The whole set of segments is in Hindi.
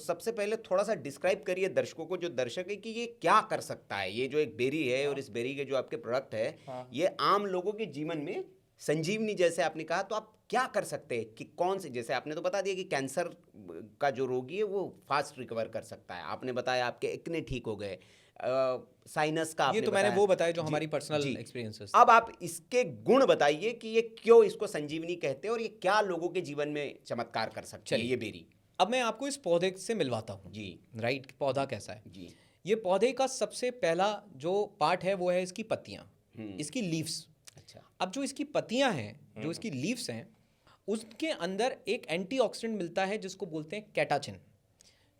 सबसे पहले थोड़ा सा डिस्क्राइब करिए दर्शकों को, जो दर्शक है, कि ये क्या कर सकता है, ये जो एक बेरी है और इस बेरी के जो आपके प्रोडक्ट है, ये आम लोगों के जीवन में संजीवनी जैसे आपने कहा, तो आप क्या कर सकते हैं कि कौन से, जैसे आपने तो बता दिया कि कैंसर का जो रोगी है वो फास्ट रिकवर कर सकता है, आपने बताया आपके एक्ने ठीक हो गए, साइनस का आपने ये तो मैंने वो बताया जो जी, हमारी पर्सनल जी। एक्सपीरियंसेस। अब आप इसके गुण बताइए कि ये क्यों इसको संजीवनी कहते हैं और ये क्या लोगों के जीवन में चमत्कार कर सकती है ये बेरी। अब मैं आपको इस पौधे से मिलवाता हूँ जी राइट, पौधा कैसा है। जी। ये पौधे का सबसे पहला जो पार्ट है वो है इसकी पत्तियाँ, इसकी लीव्स। अच्छा। अब जो इसकी पत्तियाँ हैं, जो इसकी लीव्स हैं, उसके अंदर एक एंटीऑक्सीडेंट मिलता है जिसको बोलते हैं कैटाचिन,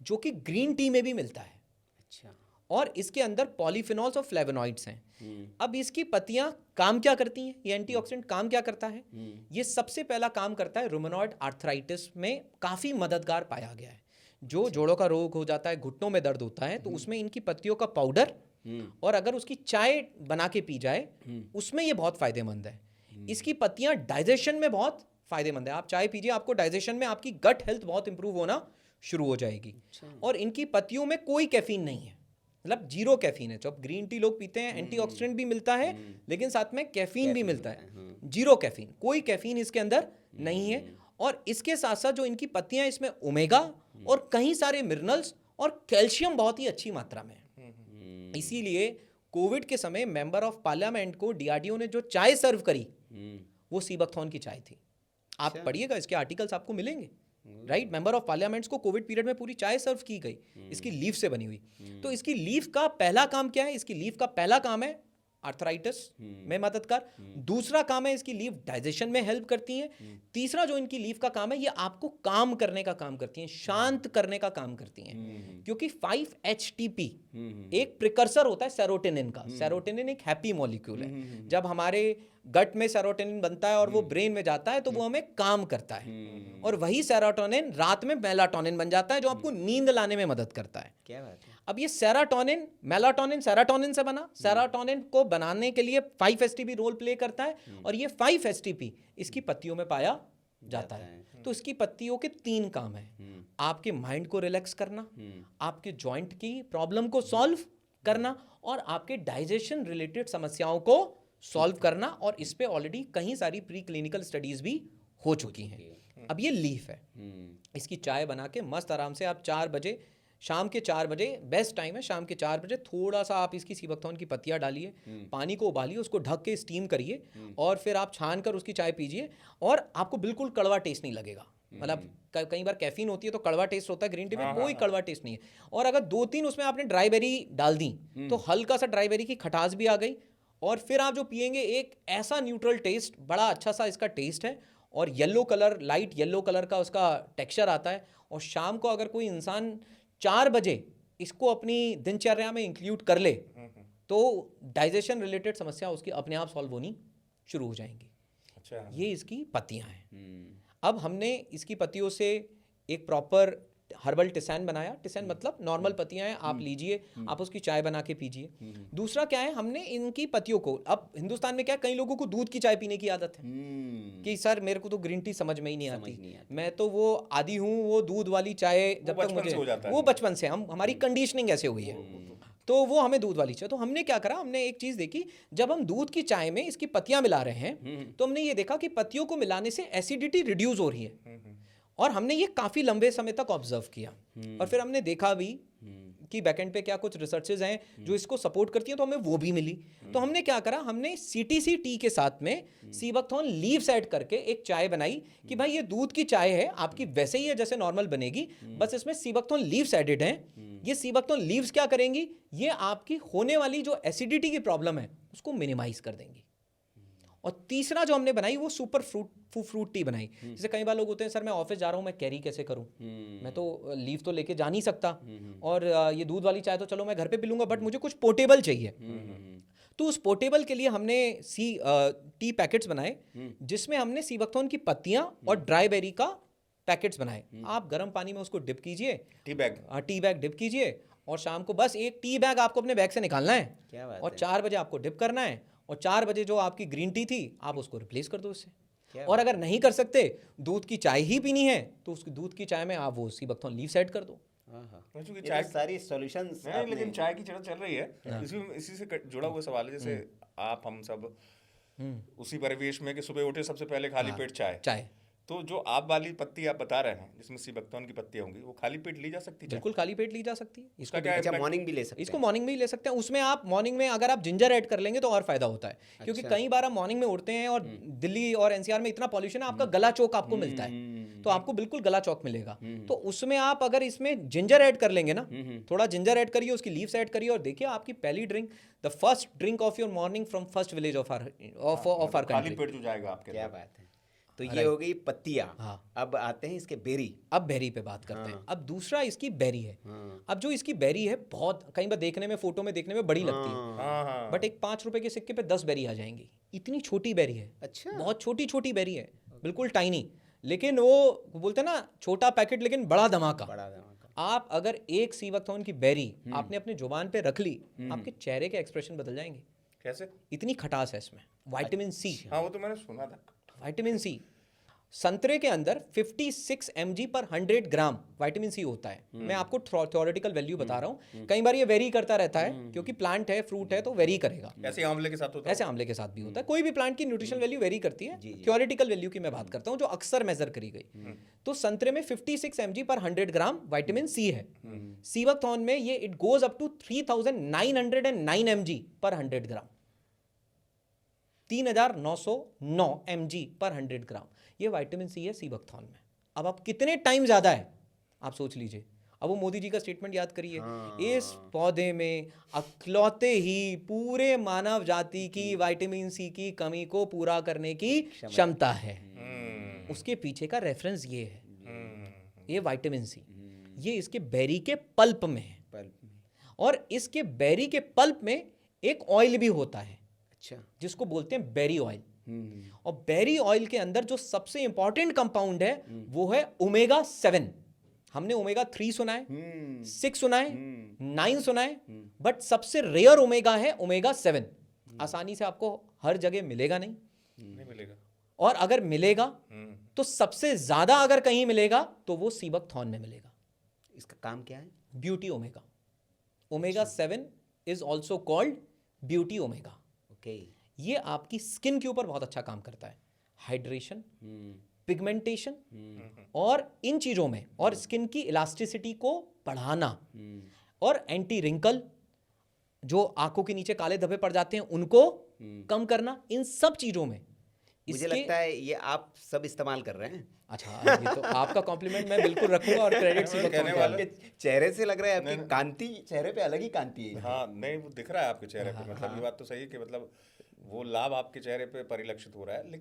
जो कि ग्रीन टी में भी मिलता है। अच्छा। और इसके अंदर पॉलीफिनॉल्स और फ्लेवोनॉइड्स हैं। अब इसकी पत्तियां काम क्या करती हैं, ये एंटीऑक्सीडेंट काम क्या करता है? ये सबसे पहला काम करता है रुमेटॉइड आर्थराइटिस में काफ़ी मददगार पाया गया है। जो जोड़ों का रोग हो जाता है, घुटनों में दर्द होता है, तो उसमें इनकी पत्तियों का पाउडर और अगर उसकी चाय बना के पी जाए उसमें ये बहुत फायदेमंद है। इसकी पत्तियां डाइजेशन में बहुत फायदेमंद है। आप चाय पीजिए, आपको डाइजेशन में आपकी गट हेल्थ बहुत इंप्रूव होना शुरू हो जाएगी। और इनकी पत्तियों में कोई कैफीन नहीं है, मतलब जीरो कैफीन है। जब ग्रीन टी लोग पीते हैं एंटीऑक्सीडेंट भी मिलता है लेकिन साथ में कैफीन भी मिलता है, जीरो कैफीन, कोई कैफीन इसके अंदर नहीं है। और इसके साथ साथ जो इनकी पत्तियां, इसमें ओमेगा और कई सारे मिनरल्स और कैल्शियम बहुत ही अच्छी मात्रा में है। इसीलिए कोविड के समय मेंबर ऑफ पार्लियामेंट को डीआरडीओ ने जो चाय सर्व करी वो सीबकथॉर्न की चाय थी। आप पढ़िएगा, इसके आर्टिकल्स आपको मिलेंगे राइट। मेंबर ऑफ पार्लियामेंट्स को कोविड पीरियड में पूरी चाय सर्व की गई इसकी लीफ से बनी हुई। तो इसकी लीफ का पहला काम क्या है? इसकी लीफ का पहला काम है आर्थराइटिस में मददगार। दूसरा काम है इसकी लीफ डाइजेशन में हेल्प करती हैं। तीसरा जो इनकी लीफ का काम है, ये आपको काम करने का काम करती हैं, शांत करने का काम करती हैं। क्योंकि 5-HTP एक प्रिकर्सर होता है सेरोटोनिन का। सेरोटोनिन एक हैप्पी मॉलिक्यूल है। जब हमारे गट में सेरोटोनिन बनता है और वो ब्रेन में जाता है तो वो हमें काम करता है। और वही सेरोटोनिन रात में मेलाटोनिन बन जाता है जो आपको नींद लाने में मदद करता है। क्या बात है। अब ये सेरोटोनिन, मेलाटोनिन सेरोटोनिन से बना, सेरोटोनिन को बनाने के लिए 5-HTP रोल प्ले करता है और ये 5-HTP इसकी पत्तियों में पाया जाता है। तो इसकी पत्तियों के 3 काम हैं। आपके माइंड को रिलैक्स करना, आपके जॉइंट की प्रॉब्लम को सॉल्व करना और आपके डाइजेशन रिलेटेड समस्याओं को सॉल्व करना। और इस पे ऑलरेडी कई सारी प्री क्लिनिकल स्टडीज भी हो चुकी हैं। अब ये लीफ है, इसकी चाय बना के मस्त आराम से आप 4 बजे, शाम के 4 बजे बेस्ट टाइम है, शाम के 4 बजे थोड़ा सा आप इसकी सीबकथॉर्न की पत्तियां डालिए, पानी को उबालिए, उसको ढक के स्टीम करिए और फिर आप छान कर उसकी चाय पीजिए और आपको बिल्कुल कड़वा टेस्ट नहीं लगेगा। मतलब कई बार कैफीन होती है तो कड़वा टेस्ट होता है, ग्रीन टी में कोई कड़वा टेस्ट नहीं है। और अगर 2-3 उसमें आपने ड्राई बेरी डाल दी तो हल्का सा ड्राई बेरी की खटास भी आ गई और फिर आप जो पियेंगे एक ऐसा न्यूट्रल टेस्ट, बड़ा अच्छा सा इसका टेस्ट है और yellow colour, light yellow colour का उसका टेक्सचर आता है। और शाम को अगर कोई इंसान 4 बजे इसको अपनी दिनचर्या में इंक्लूड कर ले तो डाइजेशन रिलेटेड समस्या उसकी अपने आप सॉल्व होनी शुरू हो जाएंगी। अच्छा। ये इसकी पत्तियां हैं। अब हमने इसकी पत्तियों से एक प्रॉपर हर्बल टिसैन बनाया। टिसैन मतलब नॉर्मल पत्तियां हैं, आप लीजिए, आप उसकी चाय बना के पीजिए। दूसरा क्या है, हमने इनकी पत्तियों को, अब हिंदुस्तान में क्या कई लोगों को दूध की चाय पीने की आदत है कि सर मेरे को तो ग्रीन टी समझ में ही नहीं आती, मैं तो वो आदी हूँ वो दूध वाली चाय, जब तक मुझे वो बचपन से हमारी कंडीशनिंग ऐसे हुई है तो वो हमें दूध वाली चाय। तो हमने क्या करा, हमने एक चीज़ देखी, जब हम दूध की चाय में इसकी पत्तियां मिला रहे हैं तो हमने ये देखा कि पत्तियों को मिलाने से एसिडिटी रिड्यूस हो रही है। और हमने ये काफ़ी लंबे समय तक ऑब्जर्व किया और फिर हमने देखा भी कि बैकएंड पे क्या कुछ रिसर्चेज हैं जो इसको सपोर्ट करती हैं, तो हमें वो भी मिली। तो हमने क्या करा, हमने CTC टी के साथ में सीबकथॉर्न लीव्स ऐड करके एक चाय बनाई कि भाई ये दूध की चाय है, आपकी वैसे ही है जैसे नॉर्मल बनेगी, बस इसमें सीबकथॉर्न लीव्स एडेड हैं। ये सीबकथॉर्न लीव्स क्या करेंगी, ये आपकी होने वाली जो एसिडिटी की प्रॉब्लम है उसको मिनिमाइज कर देंगी। और तीसरा जो हमने बनाई वो सुपर फ्रूट टी बनाई। जैसे कई बार लोग होते हैं, सर मैं ऑफिस जा रहा हूँ, मैं कैरी कैसे करूँ, मैं तो लीव तो लेके जा नहीं सकता और ये दूध वाली चाय तो चलो मैं घर पे पी लूँगा, बट मुझे कुछ पोर्टेबल चाहिए। तो उस पोर्टेबल के लिए हमने टी पैकेट्स बनाए जिसमें हमने सीबकथॉर्न की पत्तियां और ड्राई बेरी का पैकेट्स बनाए। आप गर्म पानी में उसको डिप कीजिए, टी बैग डिप कीजिए और शाम को बस एक टी बैग आपको अपने बैग से निकालना है और 4 बजे आपको डिप करना है और 4 बजे जो आपकी ग्रीन टी थी आप उसको रिप्लेस कर दो उससे। और अगर नहीं कर सकते, दूध की चाय ही पीनी है, तो उसकी दूध की चाय में आप वो सीबकथॉर्न लीव्स ऐड कर दो हाँ। क्योंकि ये चाय तो सारी सॉल्यूशंस नहीं, लेकिन चाय की चर्चा चल रही है, इसी से जुड़ा हुआ सवाल है। जैसे आप हम सब उसी परिवेश में कि सुबह उठे सबसे पहले खाली पेट चाय। चाय तो जो आप वाली पत्ती आप बता रहे हैं जिसमें सीबकथॉर्न की पत्तियां होंगी, वो खाली पेट ली जा सकती है? बिल्कुल खाली पेट ली जा सकती है। इसका क्या अच्छा, impact? मॉर्निंग भी ले सकते इसको हैं। मॉर्निंग में ही ले सकते हैं। उसमें आप मॉर्निंग में अगर आप जिंजर ऐड कर लेंगे तो और फायदा होता है, क्योंकि कई बार आप मॉर्निंग में उठते हैं और दिल्ली और एनसीआर में इतना पॉल्यूशन है, आपका गला चौक आपको मिलता है, तो आपको बिल्कुल गला चौक मिलेगा। तो उसमें आप अगर इसमें जिंजर ऐड कर लेंगे ना, थोड़ा जिंजर ऐड करिए, उसकी लीव्स ऐड करिए, और देखिए आपकी पहली drink, the first drink of your morning from first village of our खाली कंट्री। पेट जो जाएगा आपके क्या अंदर। बात है। तो ये हो गई पत्तियां। हाँ। अब आते हैं इसके बेरी। अब बेरी पे बात करते हैं। अब दूसरा इसकी बेरी है। अब जो इसकी बेरी है, बहुत कई बार देखने में, फोटो में देखने में बड़ी लगती है, हाँ। बट एक 5 रुपए के सिक्के पे 10 बेरी आ जाएंगी। इतनी छोटी बेरी है, अच्छा। बहुत छोटी छोटी बेरी है, बिल्कुल टाइनी। लेकिन वो बोलते हैं ना, छोटा पैकेट लेकिन बड़ा धमाका। बड़ा धमाका। आप अगर एक सीबकथॉर्न की बेरी आपने अपने जुबान पे रख ली, आपके चेहरे के एक्सप्रेशन बदल जाएंगे। कैसे? इतनी खटास है इसमें। विटामिन सी, हाँ, वो तो मैंने सुना था। Vitamin C. संतरे के अंदर 56 mg पर 100 ग्राम विटामिन सी होता है। मैं आपको थ्योरेटिकल वैल्यू बता रहा हूँ, कई बार ये वेरी करता रहता है, क्योंकि प्लांट है, फ्रूट है, तो वेरी करेगा। ऐसे आंवले के साथ होता है। ऐसे आंवले के साथ भी होता है। कोई भी प्लांट की न्यूट्रिशनल वैल्यू वेरी करती है। थ्योरेटिकल वैल्यू की मैं बात करता हूँ, जो अक्सर मेजर करी गई। तो संतरे में 56 mg पर 100 ग्राम विटामिन सी है। सीबकथॉर्न में ये it goes up to 3909 mg पर 100 ग्राम, 3909 mg पर 100 ग्राम ये विटामिन सी है सीबकथॉर्न में। अब आप कितने टाइम ज्यादा है आप सोच लीजिए। अब वो मोदी जी का स्टेटमेंट याद करिए, इस पौधे में अकलौते ही पूरे मानव जाति की विटामिन सी की कमी को पूरा करने की क्षमता है। उसके पीछे का रेफरेंस ये है, ये विटामिन सी, ये इसके बेरी के पल्प में है। और इसके बेरी के पल्प में एक ऑयल भी होता है, अच्छा, जिसको बोलते हैं बेरी ऑयल। और बेरी ऑयल के अंदर जो सबसे इंपॉर्टेंट कंपाउंड है वो है ओमेगा 7। हमने ओमेगा 3 सुना है, 6 सुना है, 9 सुना है, बट सबसे रेयर ओमेगा है ओमेगा 7। आसानी से आपको हर जगह मिलेगा नहीं मिलेगा, और अगर मिलेगा तो सबसे ज्यादा अगर कहीं मिलेगा तो वो सीबकथॉर्न में मिलेगा। इसका काम क्या है? Beauty omega. Omega 7 is also called beauty omega. Okay. ये आपकी स्किन के ऊपर बहुत अच्छा काम करता है, हाइड्रेशन, पिगमेंटेशन और इन चीजों में, और स्किन की इलास्टिसिटी को बढ़ाना, और एंटी रिंकल, जो आंखों के नीचे काले धब्बे पड़ जाते हैं उनको कम करना, इन सब चीजों में मुझे लगता है ये आप सब इस्तेमाल कर रहे हैं। अच्छा, ये तो आपका कॉम्प्लीमेंट मैं बिल्कुल रखूंगा और क्रेडिट कहने वाला आपके चेहरे से लग रहा है, आपकी कांति, चेहरे पे अलग ही कांति है। हाँ, नहीं, वो दिख रहा है आपके चेहरे पे। मतलब ये बात तो सही है कि मतलब वो लाभ आपके चेहरे पे परिलक्षित हो रहा है। लेकिन